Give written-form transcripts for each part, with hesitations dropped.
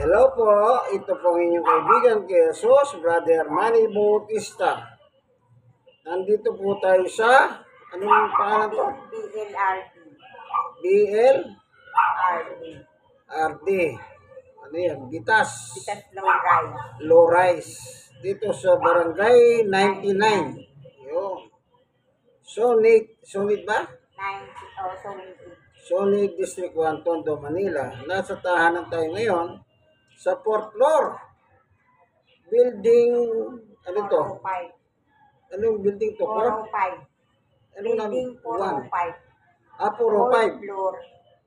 Hello po, ito po ang inyong kaibigan Jesus, Brother Manny Bautista. Nandito po tayo sa, anong pangalan to? BLRD. BL? RD. RD. Ano yan? Bitas. Bitas low rise. Low rise. Dito sa Barangay 99. Yun. Sonid ba? 90 o 78. Sonid District 1, Tondo, Manila. Nasa tahanan tayo ngayon sa 4th floor. Building, ano to? 405. Anong building to? 405. Anong Building 405. 405. 4th floor.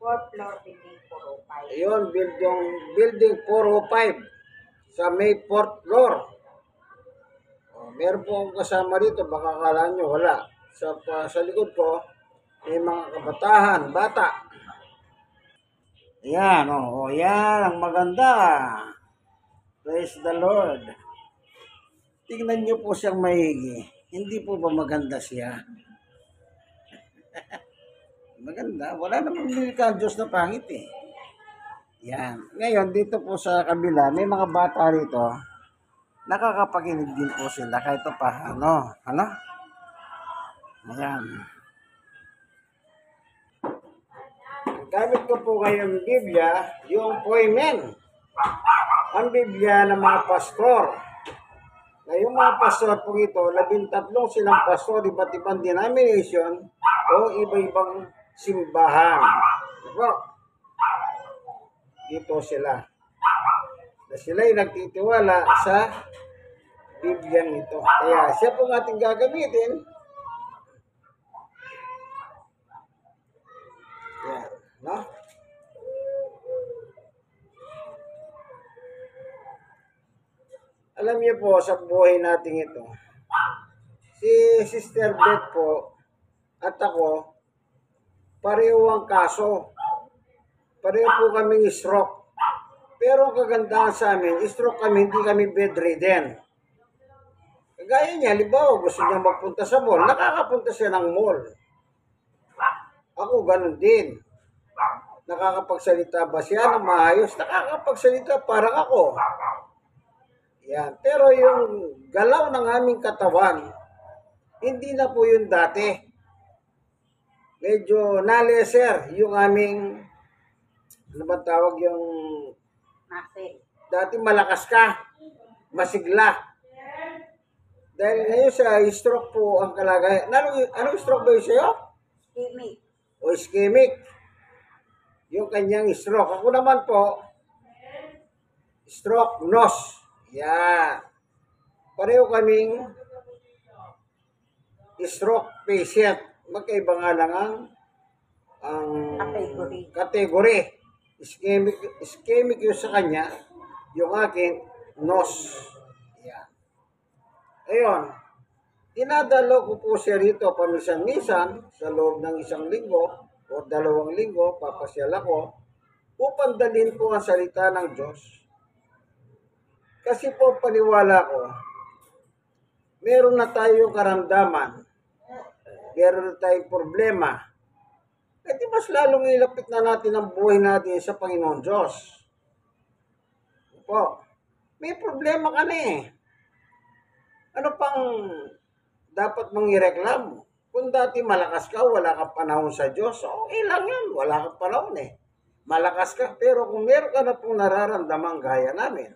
4th floor building 405. Ayun, building 405 sa may 4th floor. Meron po akong kasama dito, baka akala nyo wala. Sa likod ko, may mga kabatahan, bata. Yan, yan, ang maganda. Praise the Lord. Tingnan nyo po siyang maigi. Hindi po ba maganda siya? Maganda. Wala namang nilikha ang Diyos na pangit eh. Yan. Ngayon, dito po sa kabila, may mga bata rito. Nakakapakinig din po sila kahit pa ano? Ayan. Gamit ko po ngayong Biblia, yung Poimen. Ang Biblia ng mga pastor. Na yung mga pastor po ito, 13 silang pastor, iba't ibang denomination o iba-ibang simbahan. Diba? Dito sila. Na sila'y nagtitiwala sa Biblia ito. Kaya siya po ating gagamitin. Yan. No? Alam niyo po, sa buhay natin ito, si Sister Beth po at ako, pareho ang kaso. Pareho po kaming stroke. Pero ang kagandahan sa amin, stroke kami, hindi kami bedridden. Kagaya niya, halimbawa, gusto niya magpunta sa mall, nakakapunta siya ng mall. Ako, ganun din. Nakakapagsalita ba siya ng maayos? Nakakapagsalita parang ako. Yan. Pero yung galaw ng aming katawan, hindi na po yun dati. Medyo naleser yung aming, ano ba tawag yung, dati malakas ka, masigla. Dahil ngayon sa stroke po ang kalagayan. Anong stroke ba yun sa'yo? Ischemic. O ischemic. Yung kanyang stroke. Ako naman po, stroke nose. Yan. Pareho kaming stroke patient. Magkaiba nga lang ang kategory. Ischemic yung sa kanya, yung akin, nose. Yan. Ayun. Dinadalo ko po siya rito paminsan-minsan sa loob ng 1 linggo o 2 linggo, papasyal ako upang dalhin po ang salita ng Diyos. Kasi po paniwala ko, meron na tayong karamdaman, meron na tayong problema, at mas lalong ilapit na natin ang buhay natin sa Panginoon Diyos. Po, may problema ka na eh. Ano pang dapat mong ireklamo? Kung dati malakas ka, wala kang panahon sa Diyos, okay lang yan, wala kang panahon eh. Malakas ka, pero kung meron ka na pong nararamdaman gaya namin,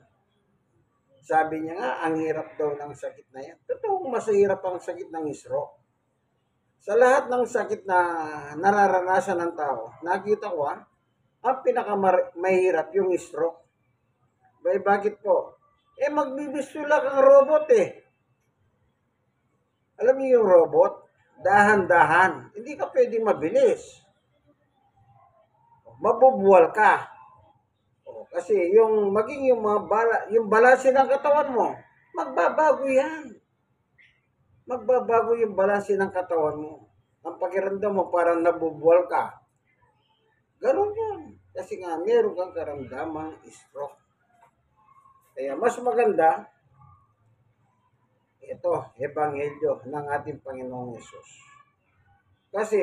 sabi niya nga, ang hirap daw ng sakit na yan. Totoo, mas hirap ang sakit ng stroke. Sa lahat ng sakit na nararanasan ng tao, nakita ko ang pinakamahirap yung stroke. Bakit po? Magbibistula kang robot eh. Alam niyo yung robot? Dahan-dahan. Hindi ka pwedeng mabilis. Mabubuwal ka. Kasi maging yung mga yung balanse ng katawan mo, magbabago yan. Magbabago yung balanse ng katawan mo. Ang pakiramdam mo parang nabubuwal ka. Ganun yan. Kasi nga meron kang karamdamang stroke. Kaya mas maganda, ito, ebanghelyo ng ating Panginoong Yesus. Kasi,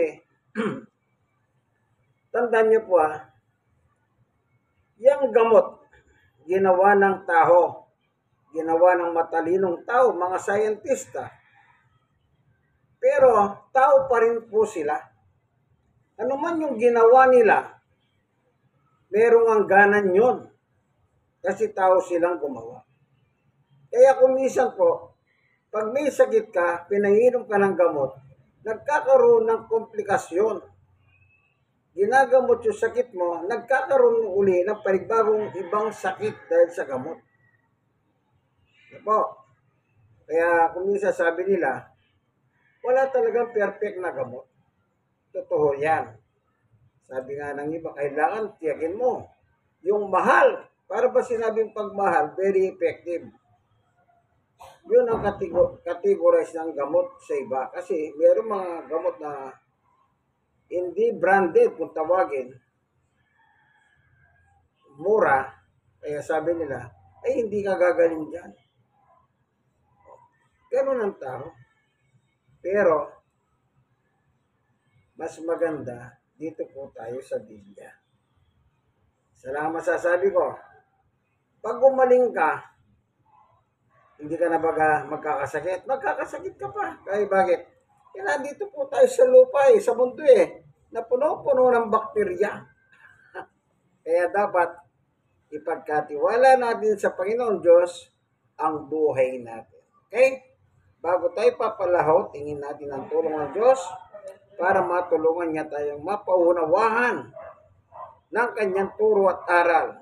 tandaan niyo po yung gamot ginawa ng tao, ginawa ng matalinong tao, mga scientista. Pero tao pa rin po sila. Ano man yung ginawa nila, merong hangganan yun. Kasi tao silang gumawa. Kaya kung minsan po, pag may sakit ka, pinainom ka ng gamot, nagkakaroon ng komplikasyon. Ginagamot yung sakit mo, nagkakaroon uli ng panibagong ibang sakit dahil sa gamot. Ano po? Kaya kung minsan sabi nila, wala talagang perfect na gamot. Totoo yan. Sabi nga ng iba, kailangan tiyakin mo. Yung mahal, para ba sinabing pagmahal, very effective. Yun ang categorize ng gamot sa iba. Kasi mayroong mga gamot na hindi branded kung tawagin. Mura. Kaya sabi nila, ay hindi ka gagaling dyan. Ganun ang tao. Pero, mas maganda, dito po tayo sa Biblia. Salamat masasabi ko. Pag gumaling ka, hindi ka na baga magkakasakit. Magkakasakit ka pa. Kaya bakit? Kaya nandito po tayo sa lupa sa mundo na puno-puno ng bakterya. Kaya dapat ipagkatiwala natin sa Panginoon Diyos ang buhay natin. Okay? Bago tayo papalaho, tingin natin ang tulong ng Diyos para matulungan niya tayong mapaunawahan ng kanyang turo at aral.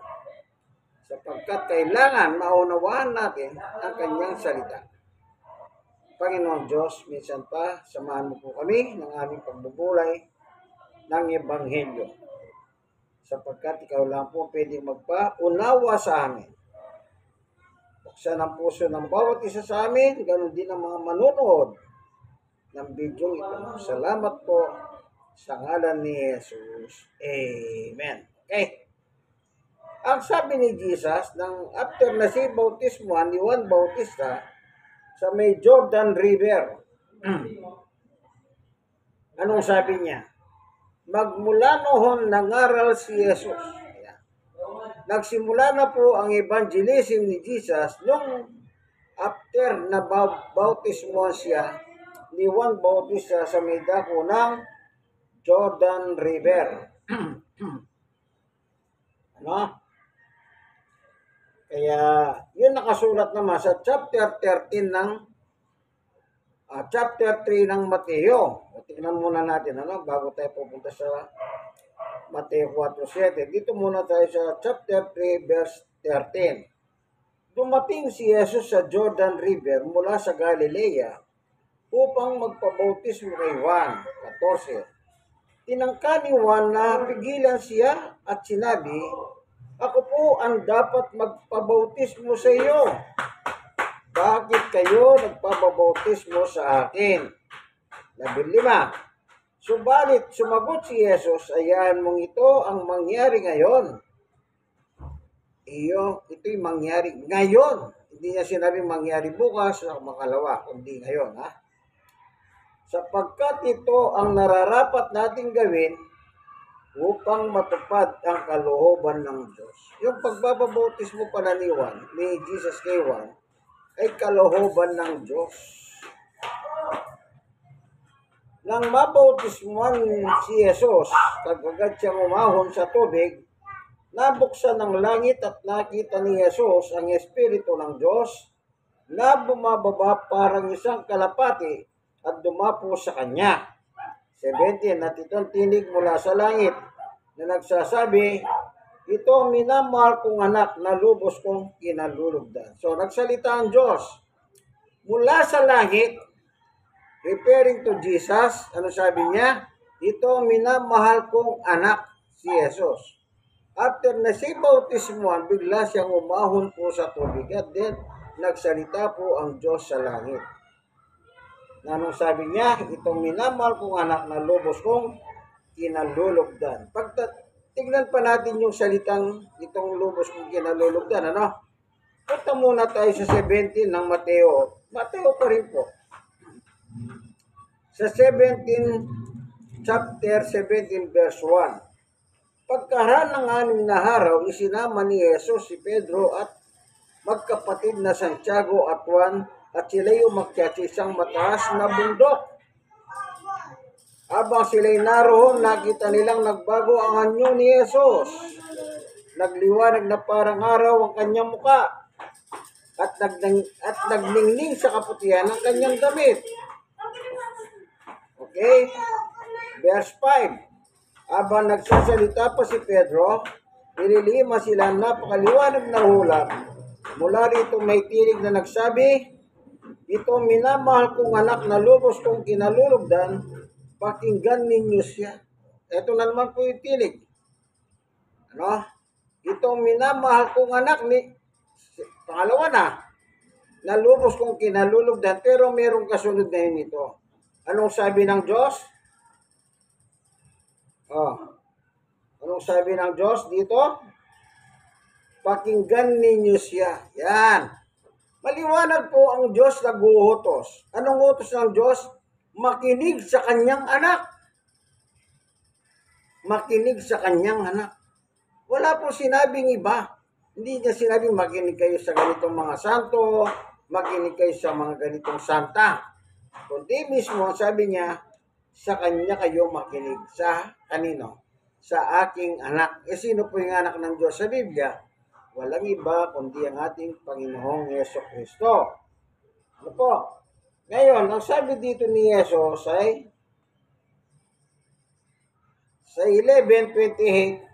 Sapagkat kailangan maunawahan natin ang kanyang salita. Panginoon Diyos, minsan pa, samahan mo po kami ng aming pagbubulay ng Ebanghelyo. Sapagkat ikaw lang po pwedeng magpaunawa sa amin. Buksan ang puso ng bawat isa sa amin, ganun din ang mga manunood ng video ito. Salamat po sa ngalan ni Jesus. Amen. Okay. Ang sabi ni Jesus, nang after na si bautismuhan ni Juan Bautista sa may Jordan River, anong sabi niya? Magmula noon nangaral si Jesus. Nagsimula na po ang evangelism ni Jesus nung after na bautismuhan siya ni Juan Bautista sa may dako ng Jordan River. Ano? Kaya, yun nakasulat naman sa chapter 13 ng chapter 3 ng Mateo. Tingnan muna natin bago tayo pupunta sa Mateo 4:7. Dito muna tayo sa chapter 3 verse 13. Dumating si Jesus sa Jordan River mula sa Galilea upang magpabautismo kay Juan. 14. Tinangka ni Juan na pigilan siya at sinabi, ako po ang dapat magpabautismo sa iyo. Bakit kayo nagpabautismo sa akin? 15. Subalit, sumagot si Jesus, ayahan mong ito ang mangyari ngayon. Ito'y mangyari ngayon. Hindi niya sinabing mangyari bukas o makalawa, kundi ngayon. Sapagkat ito ang nararapat nating gawin upang matupad ang kalooban ng Diyos. Yung pagbabautismo pala ni Jesus kay Juan, ay kalooban ng Diyos. Nang mabautismuhan si Jesus, agad siyang umahon sa tubig, nabuksan ng langit at nakita ni Jesus ang Espiritu ng Diyos na bumababa parang isang kalapati at dumapo sa kanya. 17. At itong tinig mula sa langit na nagsasabi, ito ang minamahal kong anak na lubos kong kinalulugdan. So, nagsalita ang Diyos mula sa langit, referring to Jesus. Ano sabi niya? Ito ang minamahal kong anak, si Jesus. After na si bautismuhan, bigla siyang umahon po sa tubig at then nagsalita po ang Diyos sa langit. Anong sabi niya? Itong minamahal kong anak na lubos kong kinalulugdan. Tignan pa natin yung salitang itong lubos kong kinalulugdan. Punta muna tayo sa 17 ng Mateo. Mateo pa rin po. Sa chapter 17 verse 1. Pagkaraan ng 6 na araw, isinama ni Jesus si Pedro at magkapatid na Santiago at Juan at sila'y umakyat sa isang mataas na bundok. Habang sila'y naroon, nakita nilang nagbago ang anyo ni Jesus. Nagliwanag na parang araw ang kanyang muka at nagningning sa kaputihan ng kanyang damit. Okay? Verse 5. Habang nagsasalita pa si Pedro, nililima sila ang napakaliwanag na hulak. Mula rito may tinig na nagsabi, "Ito minamahal kong anak na lubos kong kinalulugdan, pakinggan ninyo siya." Ito na naman po yung tinig. Ano? Ito minamahal kong anak ni... Pangalawa na lubos kong kinalulugdan, pero merong kasunod na yun ito. Anong sabi ng Diyos? Anong sabi ng Diyos dito? Pakinggan ninyo siya. Yan. Maliwanag po ang Diyos nag-uutos. Anong utos ng Diyos? Makinig sa kanyang anak. Makinig sa kanyang anak. Wala po sinabing iba. Hindi niya sinabing makinig kayo sa ganitong mga santo, makinig kayo sa mga ganitong santa. Kundi mismo, sabi niya, sa kanya kayo makinig. Sa kanino? Sa aking anak. Sino po yung anak ng Diyos sa Biblia? Walang iba kundi ang ating Panginoong Jesucristo. Ano po? Ngayon, ang sabi dito ni Jesus ay sa 11:28,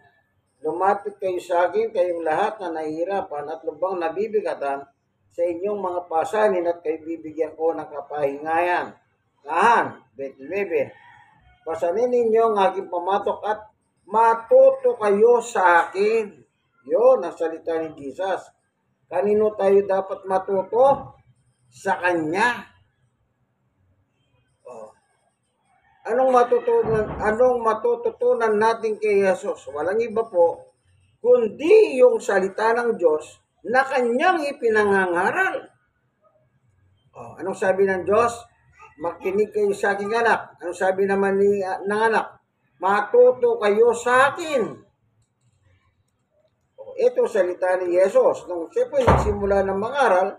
lumapit kayo sa akin, kayong lahat na nahihirapan at lubang nabibigatan sa inyong mga pasanin at kayo bibigyan ko ng kapahingayan. 29. Pasanin ninyo ang aking pamatok at matuto kayo sa akin. Yun ang salita ni Jesus. Kanino tayo dapat matuto? Sa Kanya. Anong matututunan natin kay Jesus? Walang iba po, kundi yung salita ng Diyos na Kanyang ipinangangaral. Anong sabi ng Diyos? Makinig kayo sa aking anak. Anong sabi naman ng anak? Matuto kayo sa akin. Ito salita ni Jesus. Nung siya po nagsimula ng mangaral,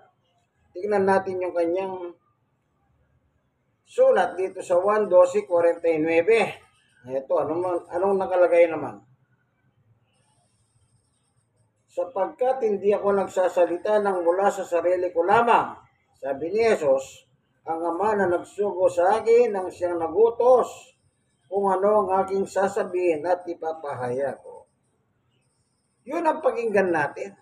tingnan natin yung kanyang sulat dito sa 1:12:49. Ito, anong nakalagay naman? Sapagkat hindi ako nagsasalita ng mula sa sarili ko lamang, sabi ni Jesus, ang Ama na nagsugo sa akin ang siyang nagutos kung ano ang aking sasabihin at ipapahayag ko. Yun ang pakinggan natin.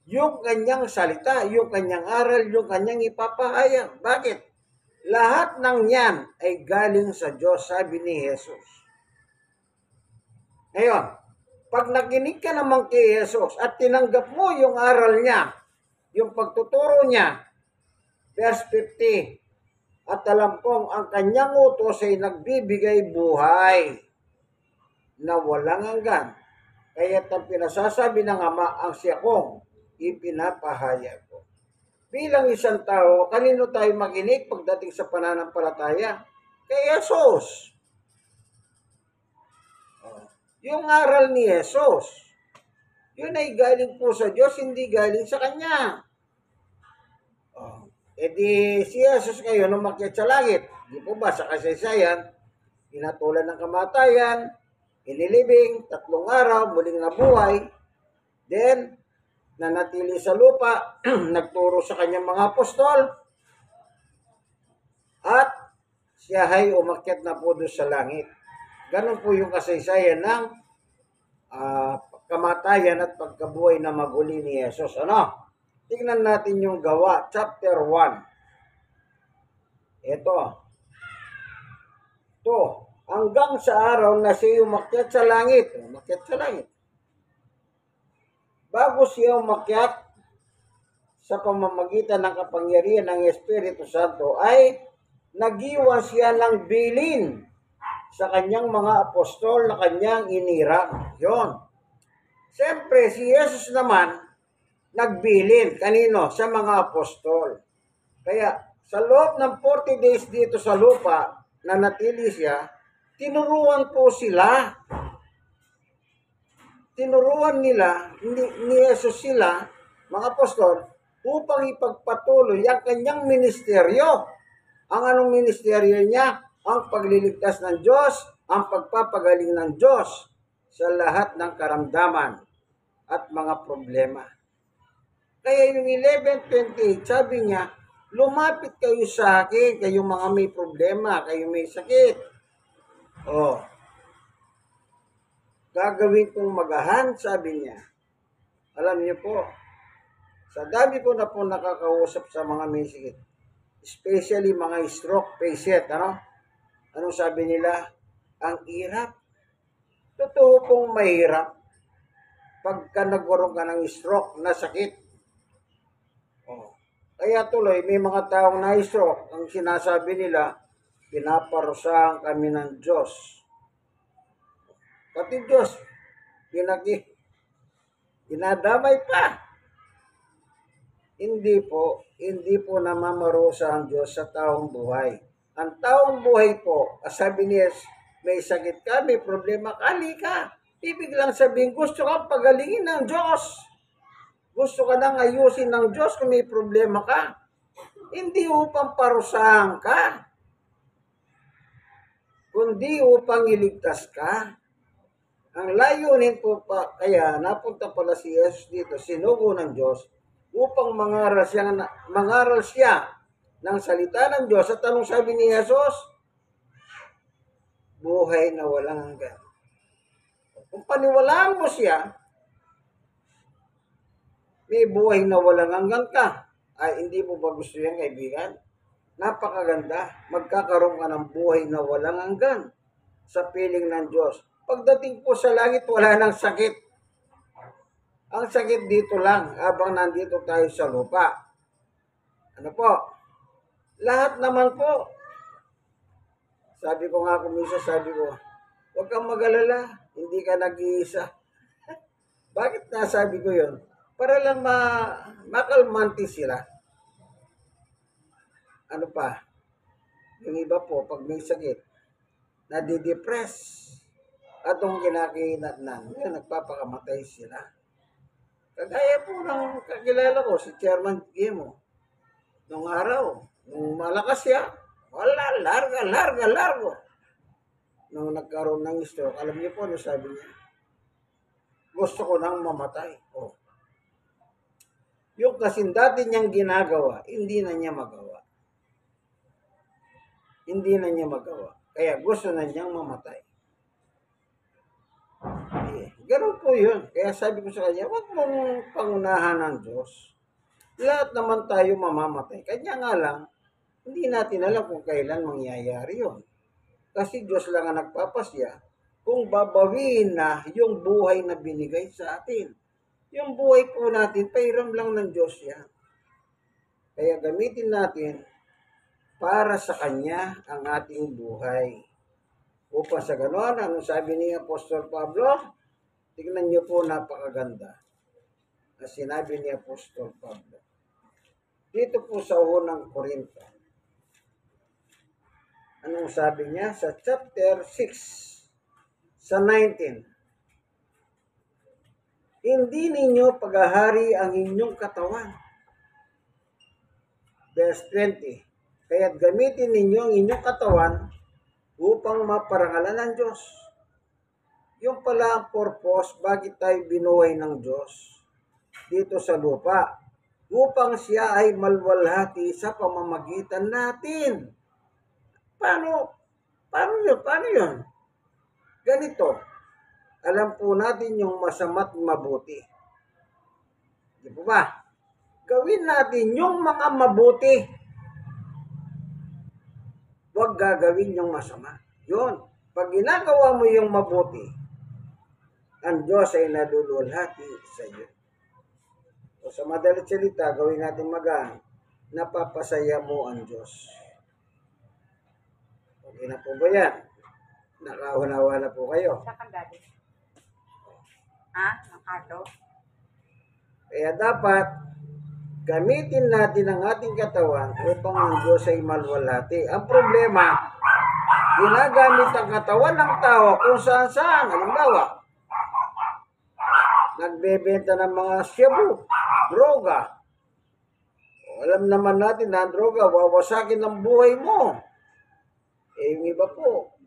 Yung kanyang salita, yung kanyang aral, yung kanyang ipapahayag. Bakit? Lahat ng yan ay galing sa Diyos, sabi ni Jesus. Ngayon, pag nakinig ka naman kay Jesus at tinanggap mo yung aral niya, yung pagtuturo niya, verse 50, at alam kong ang kanyang utos ay nagbibigay buhay na walang hanggan. Kaya't ang pinasasabi ng Ama ang siya kong ipinapahayag ko. Bilang isang tao, kanino tayo makinig pagdating sa pananampalataya? Kay Jesus. Yung aral ni Jesus, yun ay galing po sa Diyos, hindi galing sa Kanya. Si Jesus kayo nung umakyat sa langit, di po ba sa kasaysayan, pinatulan ng kamatayan, inilibing, 3 araw, muling nabuhay, then, nanatili sa lupa, nagturo sa kanyang mga apostol, at siya ay umakyat na po doon sa langit. Ganon po yung kasaysayan ng kamatayan at pagkabuhay na maguli ni Jesus. Ano? Tingnan natin yung Gawa, chapter 1. Ito, hanggang sa araw na siya umakyat sa langit. Bago siya umakyat sa pamamagitan ng kapangyarihan ng Espiritu Santo, ay nagiwan siya ng bilin sa kanyang mga apostol na kanyang inirang. Yun. Siyempre, si Jesus naman, nagbilin. Kanino? Sa mga apostol. Kaya, sa loob ng 40 days dito sa lupa, na natili siya, tinuruan po sila. tinuruan nila, ni Jesus sila, mga apostol, upang ipagpatuloy ang kanyang ministeryo. Ang anong ministeryo niya? Ang pagliligtas ng Diyos, ang pagpapagaling ng Diyos sa lahat ng karamdaman at mga problema. Kaya yung 11:28, sabi niya, lumapit kayo sa akin, kayong mga may problema, kayo may sakit. Oh, gagawin kong magahan, sabi niya. Alam niyo po, sa dami ko na po nakakausap sa mga may sakit, especially mga stroke patient, ano? Anong sabi nila? Ang hirap. Totoo pong mahirap pagka nagkaroon ka ng stroke na sakit. Oh. Kaya tuloy, may mga taong na-stroke, ang sinasabi nila, pinaparusahan kami ng Diyos. Pati Diyos, dinadamay pa. Hindi po namamarusa ang Diyos sa taong buhay. Ang taong buhay po, sabi niya, may sakit ka, may problema ka, ka. Ibig lang sabihin, gusto kang pagalingin ng Diyos. Gusto ka nang ayusin ng Diyos kung may problema ka. Hindi upang parusahan ka, kundi upang iligtas ka. Ang layunin po pa, kaya napunta pala si Jesus dito, sinugo ng Diyos, upang mangaral siya ng salita ng Diyos. At anong sabi ni Jesus? Buhay na walang hanggan. Kung paniwalaan mo siya, may buhay na walang hanggan ka. Ay, hindi mo ba gusto yan, kaibigan? Napakaganda. Magkakaroon ka ng buhay na walang hanggan sa piling ng Diyos. Pagdating po sa langit, wala nang sakit. Ang sakit dito lang, habang nandito tayo sa lupa. Ano po? Lahat naman po. Sabi ko nga kumisa, huwag kang mag-alala, hindi ka nag-iisa. Bakit nasabi ko yun? Para lang makalmanti sila. Ano pa? Yung iba po, pag may sakit, nadidepress. At yung kinakinatnan, yun, nagpapakamatay sila. Kagaya po ng kakilala ko, si Chairman Gimo. Nung araw, nung malakas siya, wala, largo. Nung nagkaroon ng stroke, alam niyo po ano sabi niya? Gusto ko nang mamatay. Oh. Yung kasing dati niyang ginagawa, hindi na niya magawa. Kaya gusto na niyang mamatay. Ganun po yun. Kaya sabi ko sa kanya, huwag mong pangunahan ng Diyos. Lahat naman tayo mamamatay. Kanya nga lang, hindi natin alam kung kailan mangyayari yun. Kasi Diyos lang ang nagpapasya kung babawiin na yung buhay na binigay sa atin. Yung buhay po natin, pairam lang ng Diyos yan. Kaya gamitin natin para sa Kanya ang ating buhay. Upang sa gano'n, anong sabi ni Apostol Pablo? Tignan niyo po, napakaganda. Na sinabi ni Apostol Pablo. Dito po sa unang Korinto. Anong sabi niya? Sa chapter 6, sa 19. Hindi ninyo paghahari ang inyong katawan. Verse 20. Kaya't gamitin ninyo ang inyong katawan upang maparangalan ng Diyos. Yung pala ang purpose, bakit tayo binuhay ng Diyos dito sa lupa. Upang siya ay malwalhati sa pamamagitan natin. Paano yun? Ganito. Alam po natin yung masama't mabuti. Di po ba? Gawin natin yung mga mabuti. Huwag gagawin yung masama. Yun. Pag ginagawa mo yung mabuti, ang Diyos ay nadululhati sa iyo. O sa madalit salita, gawin natin magaan, napapasaya mo ang Diyos. Okay na po ba yan? Nakaunawa na po kayo. Sa kandali. Ha? Nakado? Kaya dapat, gamitin natin ang ating katawan upang ang Diyos ay malwalhati. Ang problema, ginagamit ang katawan ng tao kung saan-saan. Halimbawa, nagbebenta ng mga shabu, droga. Alam naman natin na ang droga, wawasakin ng buhay mo. Yung iba po,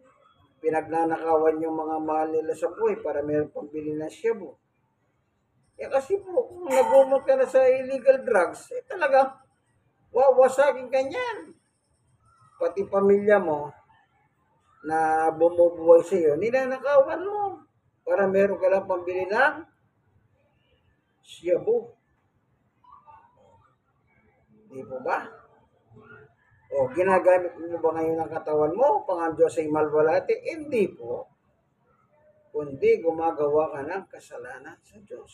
pinagnanakawan yung mga mahal nila sa buhay para meron pambili ng shabu. Kasi po, kung nagumot ka na sa illegal drugs, talaga, wawasakin ka niyan. Pati pamilya mo na bumubuhay sa iyo, ninanakawan mo para meron ka lang pambili ng shabu. Di po ba? O, ginagamit mo ba ngayon ang katawan mo? Pang ang Diyos ay malwalati? Hindi po. Kundi gumagawa ka ng kasalanan sa Diyos.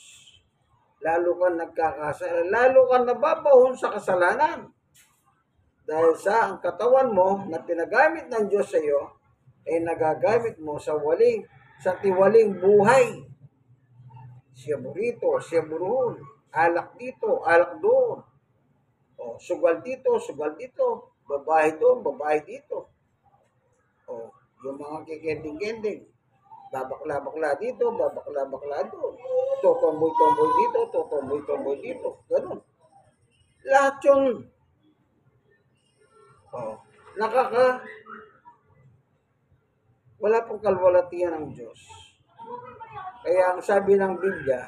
Lalo ka nagkakasala, lalo ka nababahon sa kasalanan. Dahil sa ang katawan mo na pinagamit ng Diyos sa iyo, ay nagagamit mo sa tiwaling buhay. Siya burito, siya buruhon, alak dito, alak doon. O, sugal dito, babae doon, babae dito. O, yung mga kikending-kending, babakla-bakla dito, babakla-bakla doon. Totomboy-tomboy dito, totomboy-tomboy dito. Ganun. Lahat yun. O, wala pong kalwalatian ng Diyos. Kaya ang sabi ng Biblia,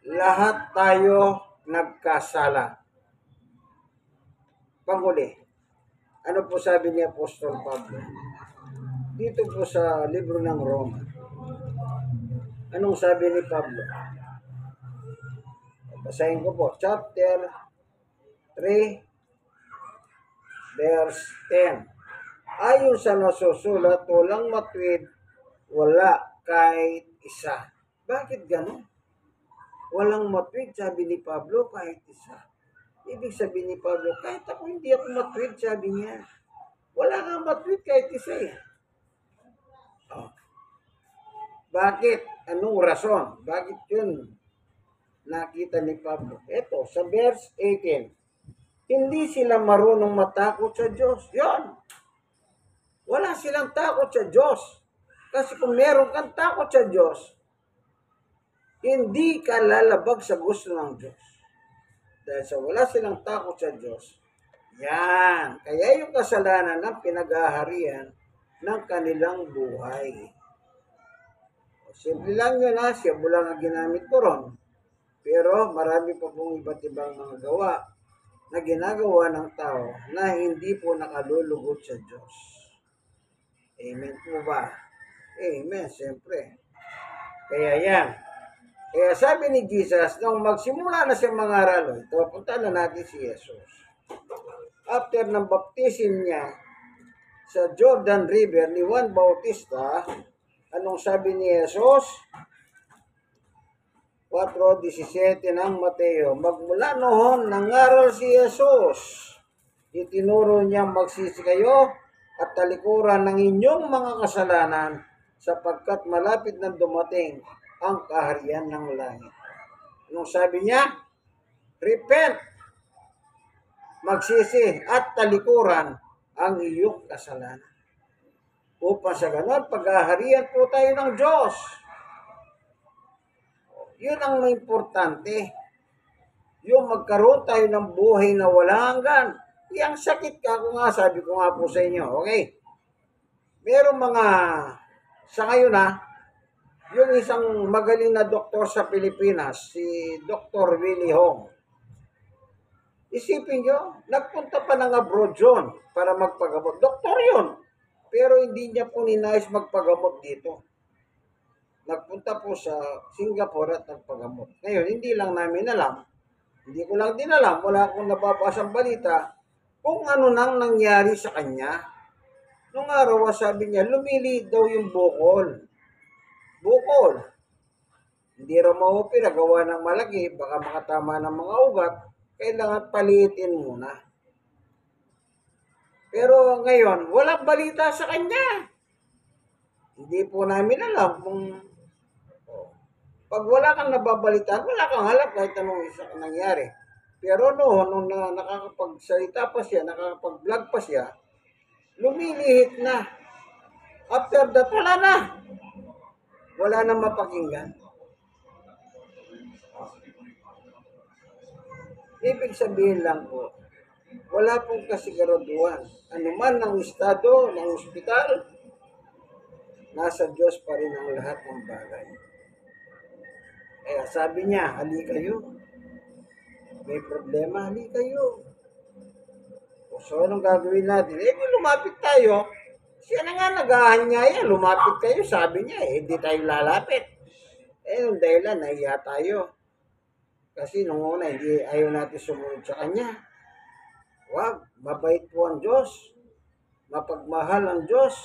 lahat tayo nagkasala. Panghuli, ano po sabi ni Apostol Pablo? Dito po sa libro ng Roma. Anong sabi ni Pablo? Basahin ko po. Chapter 3, verse 10. Ayon sa nasusulat, walang matwid, wala kahit isa. Bakit gano'n? Walang matwid, sabi ni Pablo, kahit isa. Ibig sabihin ni Pablo, kahit ako hindi ako matwid, sabi niya. Wala kang matwid kahit isa eh. Oh. Bakit? Anong rason? Bakit yun nakita ni Pablo? Ito, sa verse 18. Hindi sila marunong matakot sa Diyos. Yun. Wala silang takot sa Diyos. Kasi kung meron kang takot sa Diyos, hindi ka lalabag sa gusto ng Diyos. Dahil sa wala silang takot sa Diyos, yan. Kaya yung kasalanan ng pinag-aharian ng kanilang buhay. Simple lang yun ha, siya lang ang ginamit ko ron. Pero marami pa pong iba't ibang mga gawa na ginagawa ng tao na hindi po nakalulugod sa Diyos. Amen po ba? Amen, siyempre. Kaya yan. Kaya sabi ni Jesus, nung magsimula na siyang mangaral, ito, punta na natin si Jesus. After ng baptism niya sa Jordan River ni Juan Bautista, anong sabi ni Jesus? 4:17 ng Mateo. Magmula noon, nangaral si Jesus. Itinuro niya magsisi kayo at talikuran ng inyong mga kasalanan sapagkat malapit na dumating ang kaharian ng langit. Anong sabi niya? Repent, magsisi at talikuran ang iyong kasalanan. Upang sa ganon, pag-aharian po tayo ng Diyos. Yun ang may importante. Yung magkaroon tayo ng buhay na walang hanggan. Yang sakit ka, kung nga sabi ko nga po sa inyo, okay? Merong mga, sa ngayon yung isang magaling na doktor sa Pilipinas, si Dr. Willie Hong. Isipin nyo, nagpunta pa ng abroad yun para magpagamot. Doktor yun, pero hindi niya po ninais magpagamot dito. Nagpunta po sa Singapore at nagpagamot. Ngayon, hindi lang namin alam, hindi ko lang din alam, wala akong nababasang balita kung ano nang nangyari sa kanya. Nung araw, sabi niya, lumiliit daw yung bukol. Bukol. Hindi raw maupira, gawa ng malaki, baka makatama ng mga ugat, kailangan paliitin muna. Pero ngayon, walang balita sa kanya. Hindi po namin alam kung pag wala kang nababalitaan, wala kang halap kahit anong isa nangyari. Pero noon, nung nakakapagsalita pa siya, nakakapag-vlog pa siya, lumilihit na. After that, wala na. Wala na mapakinggan. Ibig sabihin lang po, wala pong kasiguraduhan. Ano man ang estado ng ospital, nasa Diyos pa rin ang lahat ng bagay. Kaya sabi niya, hali kayo. May problema, hali kayo. So, anong gagawin natin? Eh, di lumapit tayo. Siya na nga nag-aanyaya, lumapit kayo, sabi niya, eh, hindi tayo lalapit. Eh, yung dahilan, nahiya tayo. Kasi nung una, hindi ayaw natin sumunod sa kanya. Wag, mabait po ang Diyos. Mapagmahal ang Diyos.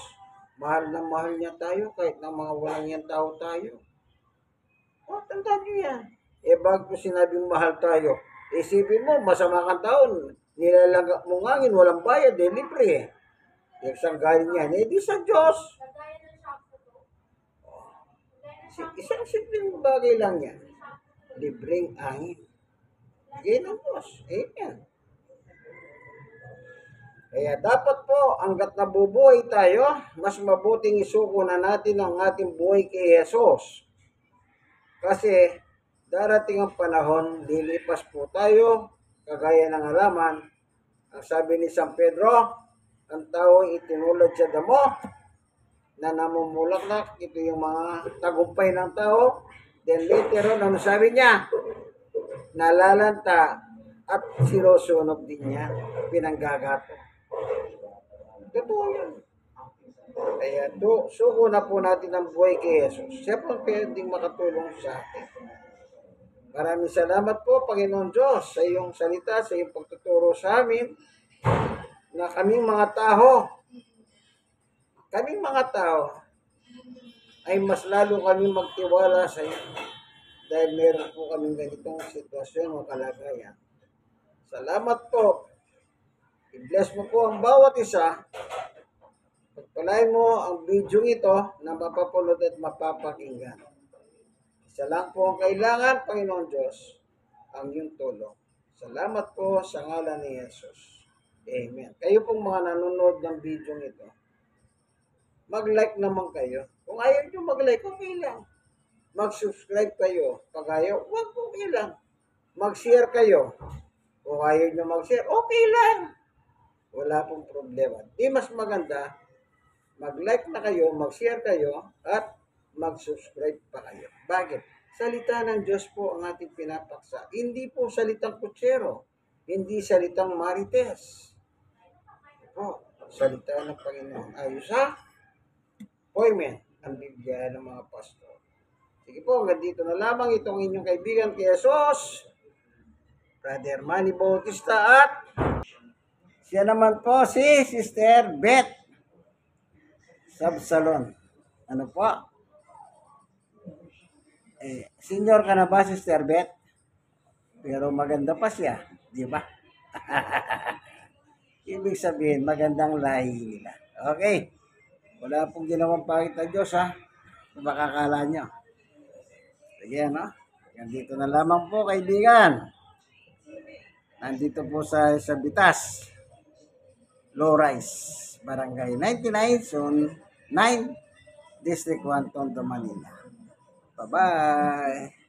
Mahal na mahal niya tayo kahit na mga walang yan tao tayo. O, tandaan niyo yan. Eh, bago sinabing mahal tayo, isipin mo, masama kang taon, nilalagak mo ngangin, walang bayad, eh, libre eh. Yung saan galing yan, eh, di sa Diyos. Isang simpleng bagay lang yan. Libreng angin. Bigay ng Diyos. Amen. Kaya dapat po, hanggat nabubuhay tayo, mas mabuting isuko na natin ang ating buhay kay Jesus. Kasi darating ang panahon, lilipas po tayo, kagaya ng halaman. Ang sabi ni San Pedro, ang tao itinulad sa damo na namumulaklak. Ito yung mga tagumpay ng tao. Then later on, ano sabi niya? Nalalanta at sinusunog din niya, pinanggagato. Totoo yun. Kaya suko na po natin ang buhay kay Jesus. Siya po pwedeng makatulong sa atin. Maraming salamat po, Panginoon Diyos, sa iyong salita, sa iyong pagtuturo sa amin, na kaming mga tao, ay mas lalo kami magtiwala sa iyo. Dahil meron po kaming ganitong sitwasyon o kalagayan. Salamat po. I-bless mo po ang bawat isa. Pagpalain mo ang video ito na mapapanood at mapapakinggan. Isa lang po ang kailangan, Panginoon Diyos, ang iyong tulong. Salamat po sa ngalan ni Jesus. Amen. Kayo pong mga nanonood ng video ito, mag-like naman kayo. Kung ayaw nyo mag-like, okay lang. Mag-subscribe kayo. Pag ayaw, wag, okay lang. Mag-share kayo. Kung ayaw nyo mag-share, okay lang. Wala pong problema. Di mas maganda, mag-like na kayo, mag-share kayo, at mag-subscribe pa kayo. Bakit? Salita ng Diyos po ang ating pinapaksa. Hindi po salitang kutsero. Hindi salitang marites. Po, salita ng Panginoon. Ayos ha? Amen. Ang Biblia ng mga pastor. Sige po, hanggang dito na lamang itong inyong kaibigan kay Jesus, Brother Manny Bautista, at siya naman po si Sister Beth Sabsalon. Ano po? Senior ka na ba, Sister Beth? Pero maganda pa siya, di ba? Ibig sabihin, magandang lahi nila. Okay. Wala pong ginawang pangit na Diyos, ha? Kung makakala nyo. Sige, no? Nandito na lamang po, kaibigan. Nandito po sa Bitas, Low Rise, Barangay 99, Zone 9, District 1, Tondo, Manila. Bye-bye!